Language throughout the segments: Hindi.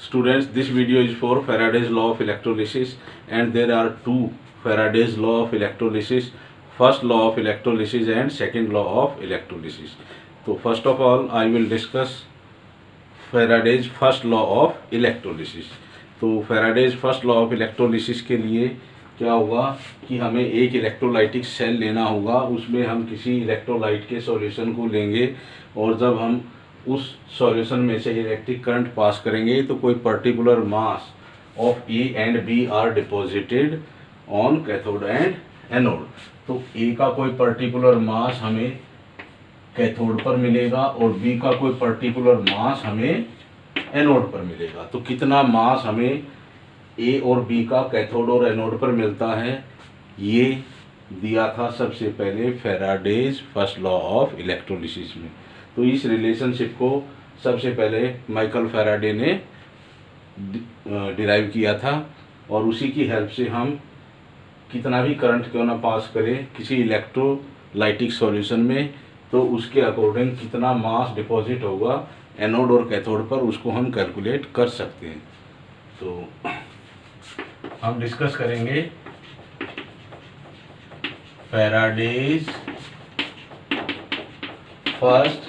Students, this video is for Faraday's law of electrolysis, and there are two Faraday's law of electrolysis, first law of electrolysis and second law of electrolysis. So first of all I will discuss Faraday's first law of electrolysis. तो Faraday's first law of electrolysis के लिए क्या होगा कि हमें एक इलेक्ट्रोलाइटिक सेल लेना होगा, उसमें हम किसी इलेक्ट्रोलाइट के सॉल्यूशन को लेंगे और जब हम उस सॉल्यूशन में से इलेक्ट्रिक करंट पास करेंगे तो कोई particular mass of A and B are deposited on cathode and anode. तो ए का कोई पर्टिकुलर मास हमें कैथोड पर मिलेगा और बी का कोई पर्टिकुलर मास हमें एनोड पर मिलेगा. तो कितना मास हमें ए और बी का कैथोड और एनोड पर मिलता है, ये दिया था सबसे पहले Faraday's first law of electrolysis में. तो इस रिलेशनशिप को सबसे पहले माइकल फैराडे ने डिराइव किया था और उसी की हेल्प से हम कितना भी करंट क्यों ना पास करें किसी इलेक्ट्रोलाइटिक सॉल्यूशन में, तो उसके अकॉर्डिंग कितना मास डिपॉजिट होगा एनोड और कैथोड पर, उसको हम कैलकुलेट कर सकते हैं. तो हम डिस्कस करेंगे Faraday's first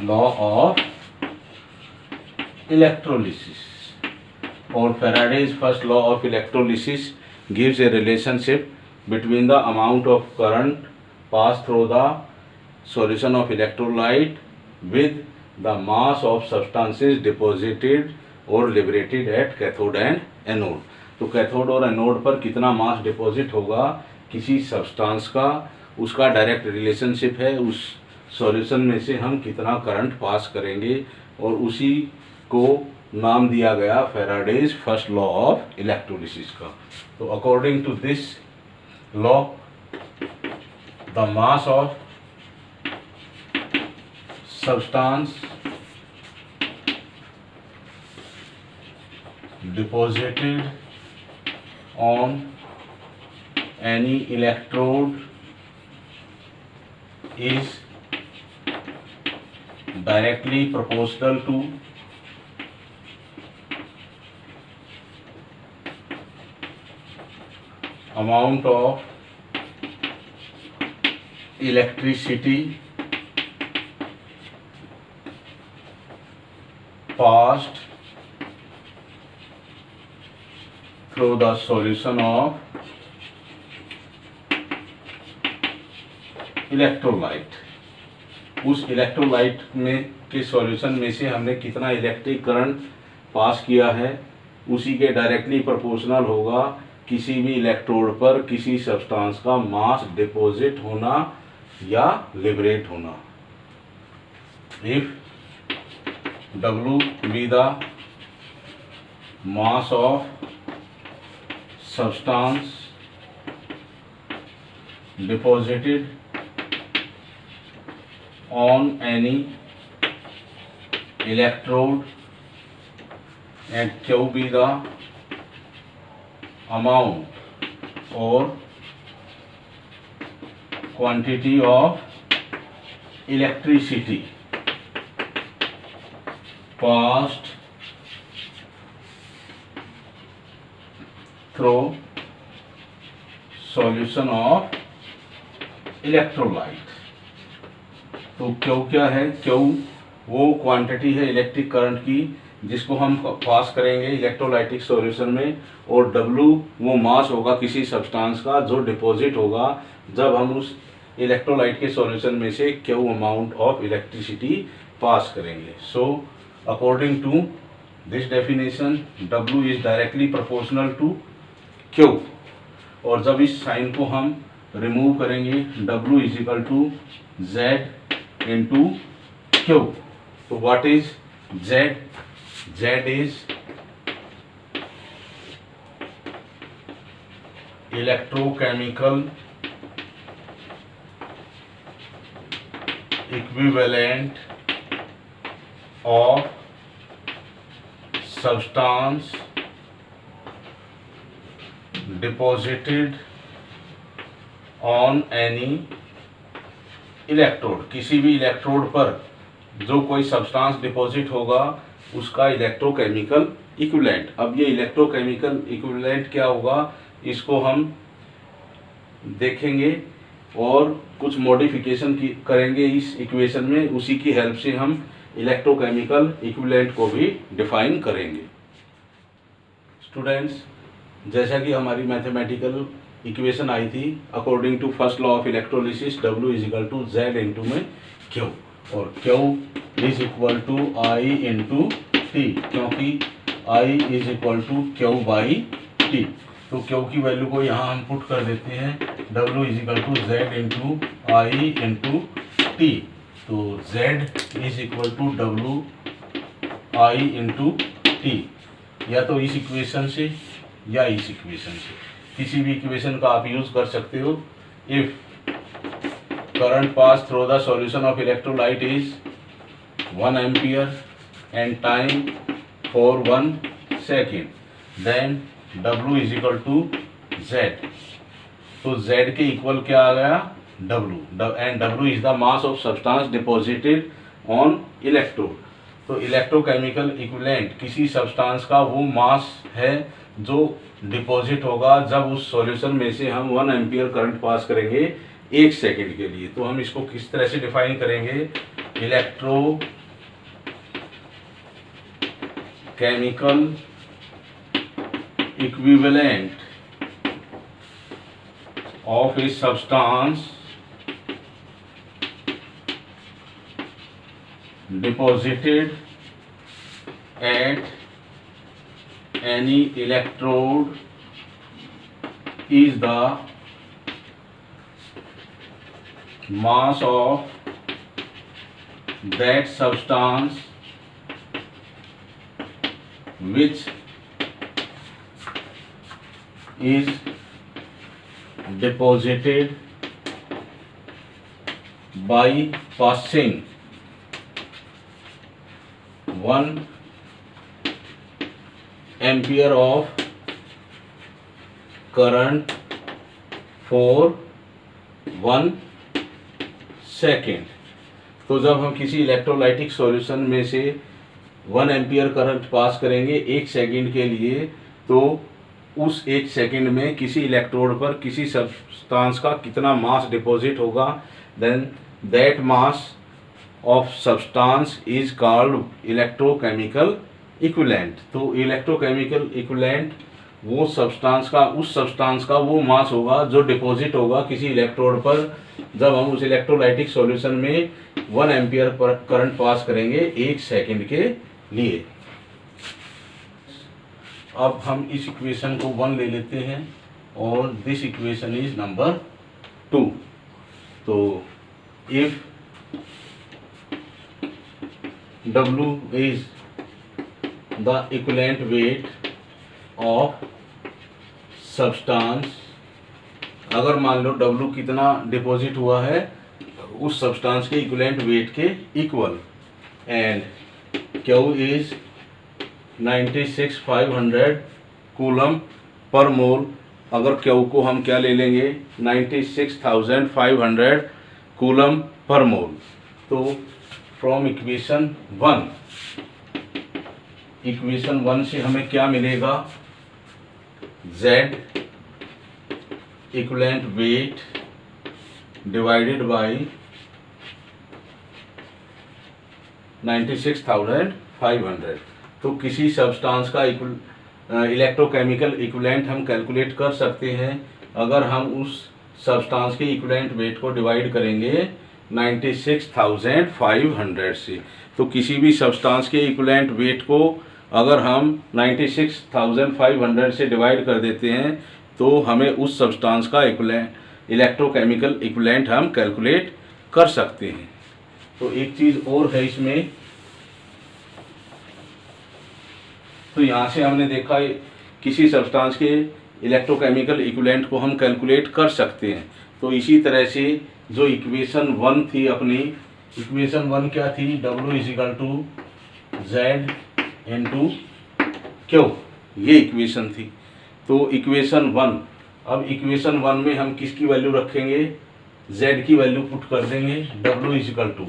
law of electrolysis. और Faraday's first law of electrolysis gives a relationship between the amount of current passed through the solution of electrolyte with the mass of substances deposited or liberated at cathode and anode. तो कैथोड और एनोड पर कितना मास डिपॉजिट होगा किसी सब्सटेंस का, उसका डायरेक्ट रिलेशनशिप है उस सॉल्यूशन में से हम कितना करंट पास करेंगे, और उसी को नाम दिया गया Faraday's first law of electrolysis का. तो according to this law the mass of substance deposited on any electrode is directly proportional to amount of electricity passed through the solution of electrolyte. उस इलेक्ट्रोलाइट में के सॉल्यूशन में से हमने कितना इलेक्ट्रिक करंट पास किया है, उसी के डायरेक्टली प्रोपोर्शनल होगा किसी भी इलेक्ट्रोड पर किसी सब्सटेंस का मास डिपॉजिट होना या लिबरेट होना. If W be the mass of substance deposited on any electrode and Q be the amount or quantity of electricity passed through solution of electrolyte. तो क्यू क्या है? क्यू वो क्वांटिटी है इलेक्ट्रिक करंट की जिसको हम पास करेंगे इलेक्ट्रोलाइटिक सॉल्यूशन में, और डब्ल्यू वो मास होगा किसी सब्सटेंस का जो डिपॉजिट होगा जब हम उस इलेक्ट्रोलाइट के सॉल्यूशन में से Q amount of electricity pass करेंगे. So according to this definition W is directly proportional to Q, और जब इस साइन को हम रिमूव करेंगे W is equal to Z into Q. तो what is Z? Z is electrochemical equivalent of substance deposited on any electrode. किसी भी इलेक्ट्रोड पर जो कोई सब्सटेंस डिपॉजिट होगा उसका इलेक्ट्रोकेमिकल इक्विवेलेंट। अब ये इलेक्ट्रोकेमिकल इक्विवेलेंट क्या होगा इसको हम देखेंगे और कुछ मॉडिफिकेशन करेंगे इस इक्वेशन में, उसी की हेल्प से हम इलेक्ट्रोकेमिकल इक्विवेलेंट को भी डिफाइन करेंगे। स्टूडेंट्स, जैसा कि हमारी मैथमेटिकल इक्वेशन आई थी according to first law of electrolysis, W is equal to Z into में Q, और Q is equal to I into T, क्योंकि I is equal to Q by T। तो Q की वैल्यू को यहाँ हम पुट कर देते हैं, W is equal to Z into I into T। तो Z is equal to W I into T, या तो इस इक्वेशन से या इस इक्वेशन से, किसी भी इक्वेशन का आप यूज कर सकते हो। If current pass through the solution of electrolyte is 1 ampere and time for 1 second, then W is equal to Z। तो Z के इक्वल क्या आ गया W, and W is the mass of substance deposited on electrode. तो इलेक्ट्रोकेमिकल इक्विवेलेंट किसी सब्सटेंस का वो मास है जो डिपॉजिट होगा जब उस सॉल्यूशन में से हम 1 एम्पियर करंट पास करेंगे 1 सेकेंड के लिए। तो हम इसको किस तरह से डिफाइन करेंगे, electro chemical equivalent of a substance deposited at any electrode is the mass of that substance which is deposited by passing 1 ampere of current for 1 second. तो जब हम किसी इलेक्ट्रोलाइटिक सॉल्यूशन में से 1 एम्पियर करंट पास करेंगे 1 सेकेंड के लिए, तो उस 1 सेकेंड में किसी इलेक्ट्रोड पर किसी सब्सटेंस का कितना मास डिपॉजिट होगा, then that mass of substance is called electrochemical equivalent. तो इलेक्ट्रोकेमिकल इक्विवेलेंट वो सब्सटेंस का, उस सब्सटेंस का वो मास होगा जो डिपॉजिट होगा किसी इलेक्ट्रोड पर जब हम उस इलेक्ट्रोलाइटिक सॉल्यूशन में 1 एम्पियर पर करंट पास करेंगे 1 सेकेंड के लिए। अब हम इस इक्वेशन को 1 ले लेते हैं और दिस इक्वेशन इज नंबर 2। तो if W is the equivalent weight of substance, अगर मान लो W कितना डिपॉजिट हुआ है उस सब्सटेंस के इक्विवेलेंट वेट के equal, and Q is 96,500 coulomb per mole. अगर Q को हम क्या ले लेंगे 96,500 कूलम पर मोल। तो फ्रॉम इक्वेशन 1 से हमें क्या मिलेगा, Z equivalent weight divided by 96,500। तो किसी सब्सटेंस का इलेक्ट्रोकेमिकल इक्विवेलेंट हम कैलकुलेट कर सकते हैं अगर हम उस सब्सटेंस के इक्विवेलेंट वेट को डिवाइड करेंगे 96,500 से। तो किसी भी सब्सटेंस के इक्विवेलेंट वेट को अगर हम 96,500 से डिवाइड कर देते हैं तो हमें उस सब्सटेंस का इलेक्ट्रोकेमिकल इक्विवेलेंट हम कैलकुलेट कर सकते हैं। तो एक चीज़ और है इसमें, तो यहाँ से हमने देखा किसी सब्सटेंस के इलेक्ट्रोकेमिकल इक्विवेलेंट को हम कैलकुलेट कर सकते हैं। तो इसी तरह से जो इक्वेशन 1 थी अपनी, इक्वेशन 1 क्या थी, W is equal to Z into Q, ये इक्वेशन थी। तो इक्वेशन 1, अब इक्वेशन 1 में हम किसकी वैल्यू रखेंगे, Z की वैल्यू पुट कर देंगे। W is equal to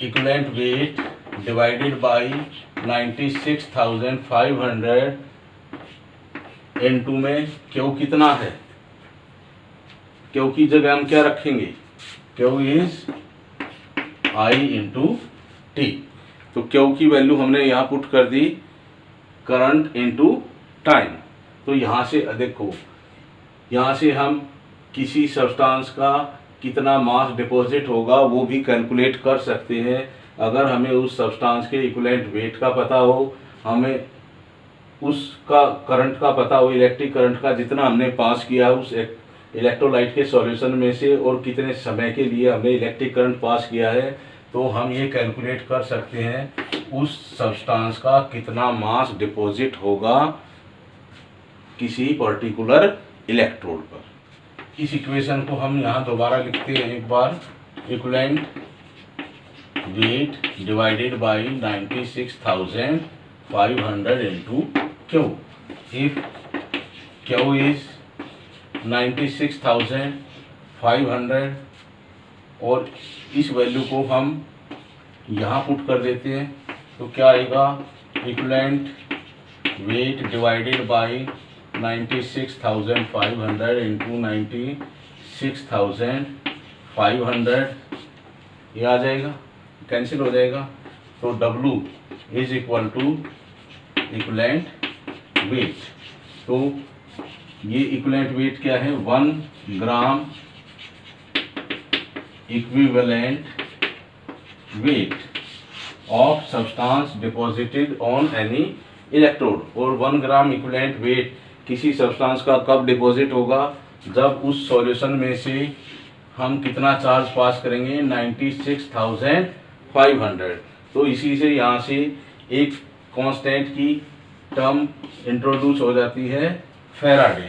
equivalent weight divided by 96,500 N2 में क्यू कितना है, क्यू की जगह हम क्या रखेंगे, Q is I into T. तो क्यू की वैल्यू हमने यहाँ पुट कर दी करंट इंटू टाइम। तो यहाँ से देखो, यहाँ से हम किसी सब्सटेंस का कितना मास डिपॉजिट होगा वो भी कैलकुलेट कर सकते हैं। अगर हमें उस सब्सटेंस के इक्विवेलेंट वेट का पता हो, हमें उसका करंट का पता हो, इलेक्ट्रिक करंट का जितना हमने पास किया उस इलेक्ट्रोलाइट के सॉल्यूशन में से और कितने समय के लिए हमने इलेक्ट्रिक करंट पास किया है, तो हम ये कैलकुलेट कर सकते हैं उस सब्सटेंस का कितना मास डिपॉजिट होगा किसी पर्टिकुलर इलेक्ट्रोड पर। इस इक्वेशन को हम यहाँ दोबारा लिखते हैं एक बार, equivalent weight divided by 96,500 into Q. If Q is 96,500 और इस वैल्यू को हम यहाँ पुट कर देते हैं, तो क्या आएगा, equivalent weight divided by 96,500 into 96,500, ये आ जाएगा, कैंसिल हो जाएगा। तो W is equal to equivalent weight. तो ये इक्विवेलेंट वेट क्या है, 1 gram equivalent weight of substance deposited on any electrode. और 1 ग्राम इक्विवेलेंट वेट किसी सब्सटेंस का कब डिपॉजिट होगा, जब उस सॉल्यूशन में से हम कितना चार्ज पास करेंगे, 96,500। तो इसी से यहाँ से एक कांस्टेंट की टर्म इंट्रोड्यूस हो जाती है, Faraday,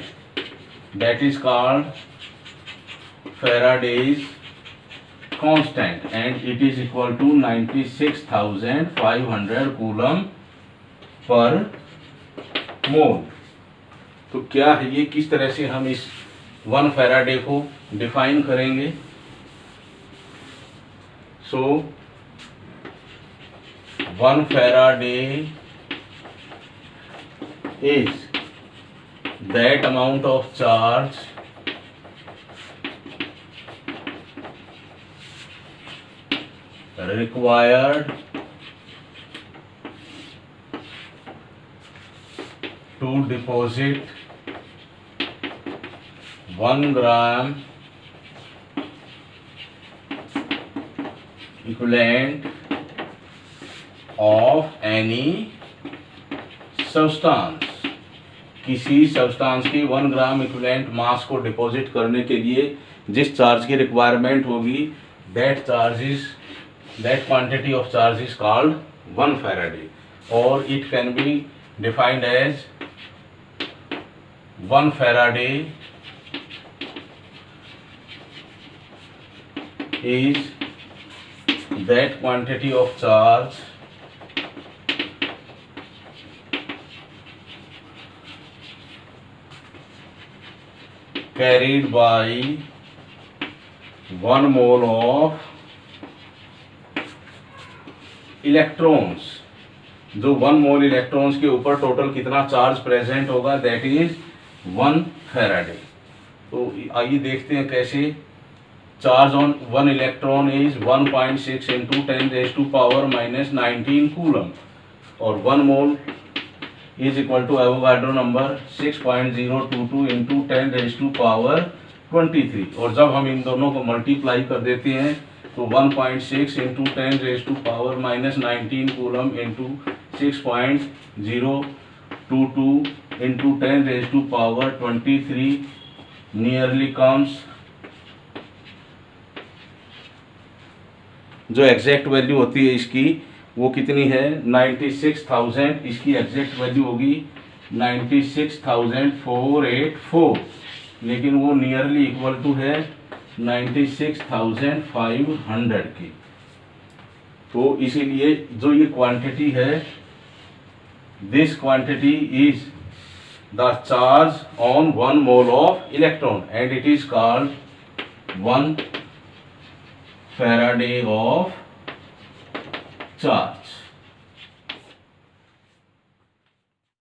that is called Faraday's constant and it is equal to 96,500 coulomb per mole. तो क्या है ये, किस तरह से हम इस 1 फैराडे को डिफाइन करेंगे। सो 1 Faraday is that amount of charge required to deposit 1 gram equivalent of any substance। किसी सब्सटेंस की 1 ग्राम इक्विवेलेंट मास को डिपॉजिट करने के लिए जिस चार्ज की रिक्वायरमेंट होगी, that quantity of charge is called 1 Faraday, or it can be defined as 1 Faraday is that quantity of charge carried by 1 mole of electrons. जो 1 मोल इलेक्ट्रॉन्स के ऊपर टोटल कितना चार्ज प्रेजेंट होगा, दैट इज 1 फैराडे। तो आइए देखते हैं कैसे। Charge on 1 electron is 1.6 into 10⁻⁻19 coulomb, और 1 mole is equal to Avogadro number 6.022 into 10⁻23। और जब हम इन दोनों को मल्टीप्लाई कर देते हैं तो 1.6 into 10⁻⁻19 coulomb into 6.022 into 10⁻23 nearly comes, जो एग्जैक्ट वैल्यू होती है इसकी वो कितनी है, 96,000। इसकी एग्जैक्ट वैल्यू होगी 96,484, लेकिन वो नियरली इक्वल टू है 96,500 की। तो इसीलिए जो ये क्वांटिटी है, this quantity is the charge on 1 mole of electron and it is called 1 Faraday of charge.